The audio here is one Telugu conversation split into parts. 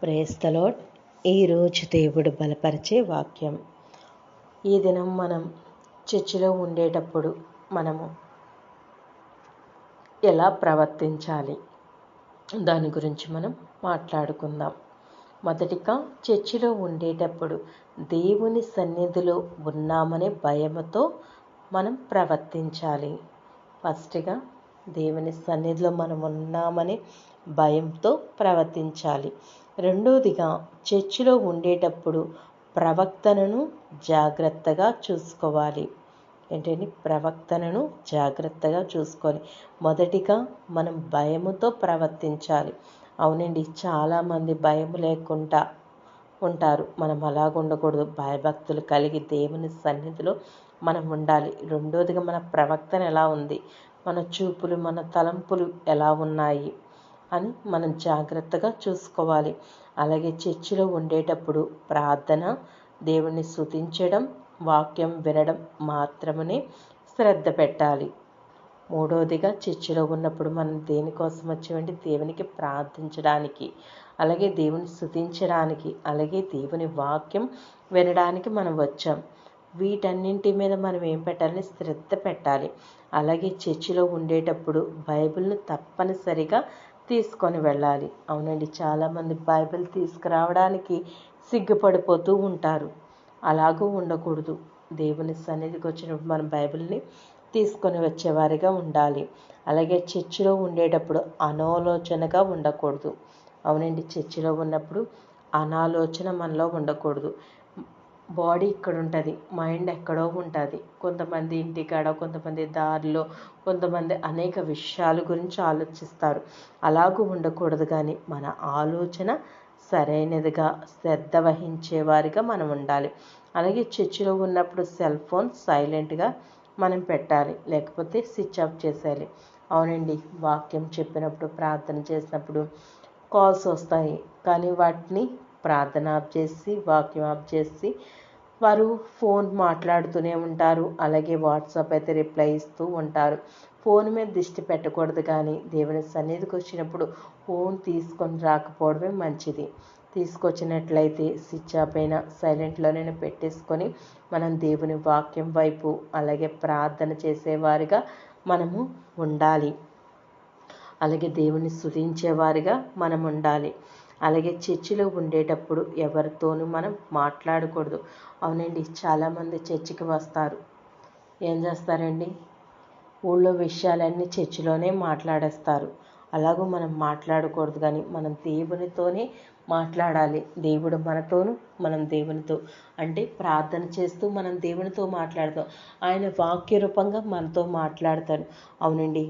Praise the lord. ఈరోజు దేవుడు బలపరిచే వాక్యం. ఈ దినం మనం చర్చిలో ఉండేటప్పుడు మనము ఎలా ప్రవర్తించాలి దాని గురించి మనం మాట్లాడుకుందాం. మొదటిగా చర్చిలో ఉండేటప్పుడు దేవుని సన్నిధిలో ఉన్నామనే భయముతో మనం ప్రవర్తించాలి. ఫస్ట్గా దేవుని సన్నిధిలో మనం ఉన్నామని భయంతో ప్రవర్తించాలి. రెండోదిగా చర్చిలో ఉండేటప్పుడు ప్రవక్తనను జాగ్రత్తగా చూసుకోవాలి. ఏంటంటే ప్రవక్తనను జాగ్రత్తగా చూసుకోవాలి. మొదటిగా మనం భయముతో ప్రవర్తించాలి. అవునండి, చాలామంది భయం లేకుండా ఉంటారు. మనం అలాగ ఉండకూడదు. భయభక్తులు కలిగి దేవుని సన్నిధిలో మనం ఉండాలి. రెండోదిగా మన ప్రవర్తన ఎలా ఉంది, మన చూపులు మన తలంపులు ఎలా ఉన్నాయి అని మనం జాగ్రత్తగా చూసుకోవాలి. అలాగే చర్చిలో ఉండేటప్పుడు ప్రార్థన, దేవుణ్ణి స్తుతించడం, వాక్యం వినడం మాత్రమే శ్రద్ధ పెట్టాలి. మూడవదిగా చర్చిలో ఉన్నప్పుడు మనం దేనికోసం వచ్చామంటే దేవునికి ప్రార్థించడానికి, అలాగే దేవుని స్తుతించడానికి, అలాగే దేవుని వాక్యం వినడానికి మనం వచ్చాం. వీటన్నింటి మీద మనం ఏం పెట్టాలి? శ్రద్ధ పెట్టాలి. అలాగే చర్చిలో ఉండేటప్పుడు బైబిల్ను తప్పనిసరిగా తీసుకొని వెళ్ళాలి. అవునండి, చాలామంది బైబిల్ తీసుకురావడానికి సిగ్గుపడిపోతూ ఉంటారు. అలాగూ ఉండకూడదు. దేవుని సన్నిధికి వచ్చినప్పుడు మనం బైబిల్ని తీసుకొని వచ్చేవారిగా ఉండాలి. అలాగే చర్చిలో ఉండేటప్పుడు అనాలోచనగా ఉండకూడదు. అవునండి, చర్చిలో ఉన్నప్పుడు అనాలోచన మనలో ఉండకూడదు. బాడీ ఇక్కడ ఉంటుంది, మైండ్ ఎక్కడో ఉంటుంది. కొంతమంది ఇంటికాడ, కొంతమంది దారిలో, కొంతమంది అనేక విషయాల గురించి ఆలోచిస్తారు. అలాగూ ఉండకూడదు. కానీ మన ఆలోచన సరైనదిగా శ్రద్ధ వహించేవారిగా మనం ఉండాలి. అలాగే చర్చిలో ఉన్నప్పుడు సెల్ ఫోన్ సైలెంట్గా మనం పెట్టాలి, లేకపోతే స్విచ్ ఆఫ్ చేసేయాలి. అవునండి, వాక్యం చెప్పినప్పుడు ప్రార్థన చేసినప్పుడు కాల్స్ వస్తాయి, కానీ వాటిని ప్రార్థన ఆఫ్ చేసి వాక్యం ఆఫ్ చేసి వారు ఫోన్ మాట్లాడుతూనే ఉంటారు. అలాగే వాట్సాప్ అయితే రిప్లై ఇస్తూ ఉంటారు. ఫోన్ మీద దృష్టి పెట్టకూడదు. కానీ దేవుని సన్నిధికి వచ్చినప్పుడు ఫోన్ తీసుకొని రాకపోవడమే మంచిది. తీసుకొచ్చినట్లయితే స్విచ్ ఆఫ్ అయినా సైలెంట్లోనే పెట్టేసుకొని మనం దేవుని వాక్యం వైపు అలాగే ప్రార్థన చేసేవారిగా మనము ఉండాలి. అలాగే దేవుని స్తుతించేవారిగా మనం ఉండాలి. అలాగే చర్చిలో ఉండేటప్పుడు ఎవరితోనూ మనం మాట్లాడకూడదు. అవునండి, చాలామంది చర్చికి వస్తారు, ఏం చేస్తారండి? ఊళ్ళో విషయాలన్నీ చర్చిలోనే మాట్లాడేస్తారు. అలాగూ మనం మాట్లాడకూడదు. కానీ మనం దేవునితోనే మాట్లాడాలి. దేవుడు మనతోనూ, మనం దేవునితో. అంటే ప్రార్థన చేస్తూ మనం దేవునితో మాట్లాడతాం. ఆయన వాక్య రూపంగా మనతో మాట్లాడతాడు. అవునండి,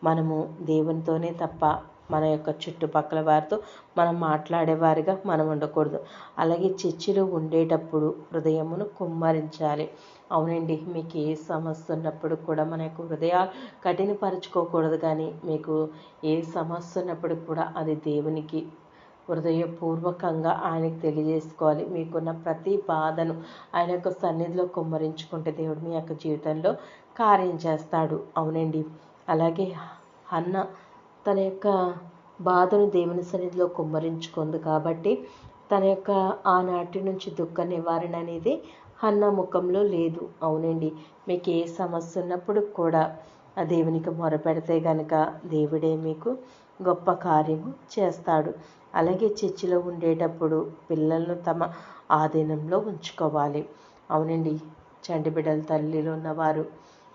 మనము దేవునితోనే తప్ప మన యొక్క చుట్టుపక్కల వారితో మనం మాట్లాడేవారిగా మనం ఉండకూడదు. అలాగే చర్చిలో ఉండేటప్పుడు హృదయమును కుమ్మరించాలి. అవునండి, మీకు ఏ సమస్య ఉన్నప్పుడు కూడా మన యొక్క హృదయాలు కఠినపరచుకోకూడదు. కానీ మీకు ఏ సమస్య ఉన్నప్పుడు కూడా అది దేవునికి హృదయపూర్వకంగా ఆయనకు తెలియజేసుకోవాలి. మీకున్న ప్రతి బాధను ఆయన యొక్క సన్నిధిలో కుమ్మరించుకుంటే దేవుడు మీ యొక్క జీవితంలో కార్యం చేస్తాడు. అవునండి, అలాగే హన్న తన యొక్క బాధను దేవుని సన్నిధిలో కుమ్మరించుకుంది కాబట్టి తన యొక్క ఆనాటి నుంచి దుఃఖ నివారణ అనేది హన్న ముఖంలో లేదు. అవునండి, మీకు ఏ సమస్య ఉన్నప్పుడు కూడా ఆ దేవునికి మొరపెడితే గనక దేవుడే మీకు గొప్ప కార్యము చేస్తాడు. అలాగే చర్చిలో ఉండేటప్పుడు పిల్లలను తమ ఆధీనంలో ఉంచుకోవాలి. అవునండి, చంటి బిడ్డల తల్లిలో ఉన్నవారు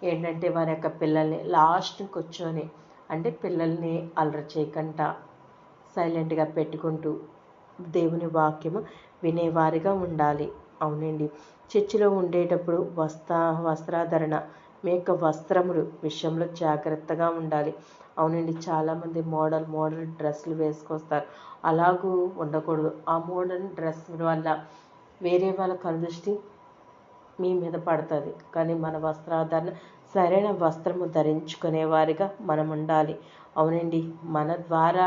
ఏంటంటే వారి యొక్క పిల్లల్ని లాస్ట్ కూర్చొని, అంటే పిల్లల్ని అల్లరి చేయకుండా సైలెంట్గా పెట్టుకుంటూ దేవుని వాక్యము వినేవారిగా ఉండాలి. అవునండి, చర్చిలో ఉండేటప్పుడు వస్త్రాధరణ, మీ యొక్క వస్త్రములు విషయంలో జాగ్రత్తగా ఉండాలి. అవునండి, చాలామంది మోడల్ డ్రెస్సులు వేసుకొస్తారు. అలాగూ ఉండకూడదు. ఆ మోడర్న్ డ్రెస్ వల్ల వేరే వాళ్ళ కనుదృష్టి మీ మీద పడుతుంది. కానీ మన వస్త్రాధరణ సరైన వస్త్రము ధరించుకునే వారిగా మనం ఉండాలి. అవునండి, మన ద్వారా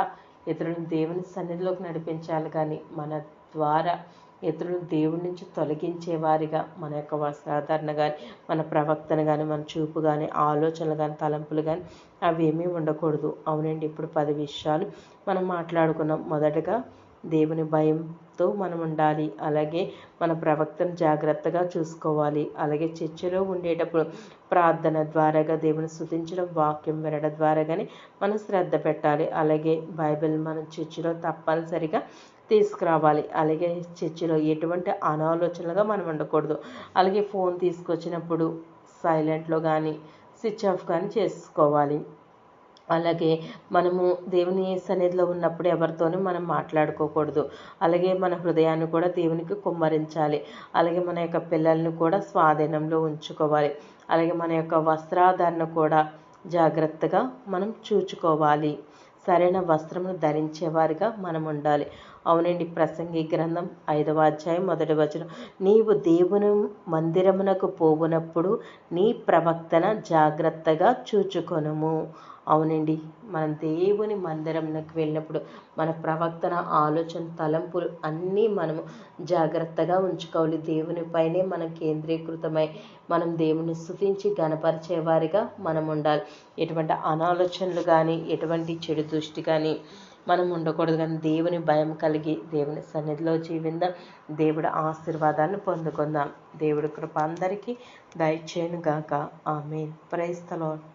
ఇతరులను దేవుని సన్నిధిలోకి నడిపించాలి. కానీ మన ద్వారా ఇతరులను దేవుడి నుంచి తొలగించే వారిగా మన యొక్క వస్త్రాధరణ కానీ, మన ప్రవక్తన కానీ, మన చూపు కానీ, ఆలోచనలు కానీ, తలంపులు కానీ అవి ఏమీ ఉండకూడదు. అవునండి, ఇప్పుడు 10 విషయాలు మనం మాట్లాడుకున్నాం. మొదటగా దేవుని భయంతో మనం ఉండాలి. అలాగే మన ప్రవక్తను జాగ్రత్తగా చూసుకోవాలి. అలాగే చర్చిలో ఉండేటప్పుడు ప్రార్థన ద్వారాగా దేవుని స్తుతించడం, వాక్యం వినడం ద్వారా కానీ మనం శ్రద్ధ పెట్టాలి. అలాగే బైబిల్ మనం చర్చిలో తప్పనిసరిగా తీసుకురావాలి. అలాగే చర్చిలో ఎటువంటి అనాలోచనలుగా మనం ఉండకూడదు. అలాగే ఫోన్ తీసుకొచ్చినప్పుడు సైలెంట్లో కానీ స్విచ్ ఆఫ్ కానీ చేసుకోవాలి. అలాగే మనము దేవుని సన్నిధిలో ఉన్నప్పుడు ఎవరితోనూ మనం మాట్లాడుకోకూడదు. అలాగే మన హృదయాన్ని కూడా దేవునికి కుమ్మరించాలి. అలాగే మన యొక్క పిల్లల్ని కూడా స్వాధీనంలో ఉంచుకోవాలి. అలాగే మన యొక్క వస్త్రాధారణ కూడా జాగ్రత్తగా మనం చూచుకోవాలి. సరైన వస్త్రమును ధరించేవారిగా మనం ఉండాలి. అవునండి, ప్రసంగి గ్రంథం 5వ అధ్యాయం 1వ వచనం, నీవు దేవుని మందిరమునకు పోవునప్పుడు నీ ప్రవక్తన జాగ్రత్తగా చూచుకొనుము. అవునండి, మనం దేవుని మందిరంలోకి వెళ్ళినప్పుడు మన ప్రవక్తన ఆలోచన తలంపులు అన్నీ మనము జాగ్రత్తగా ఉంచుకోవాలి. దేవునిపైనే మనం కేంద్రీకృతమై మనం దేవుని స్తుతించి గణపరిచేవారిగా మనం ఉండాలి. ఎటువంటి అనాలోచనలు కానీ ఎటువంటి చెడు దృష్టి కానీ మనం ఉండకూడదు. కానీ దేవుని భయం కలిగి దేవుని సన్నిధిలో జీవిందాం. దేవుడి ఆశీర్వాదాలను పొందుకుందాం. దేవుడి కృప అందరికీ దయచేయును గాక. ఆమేన్. Praise the lord.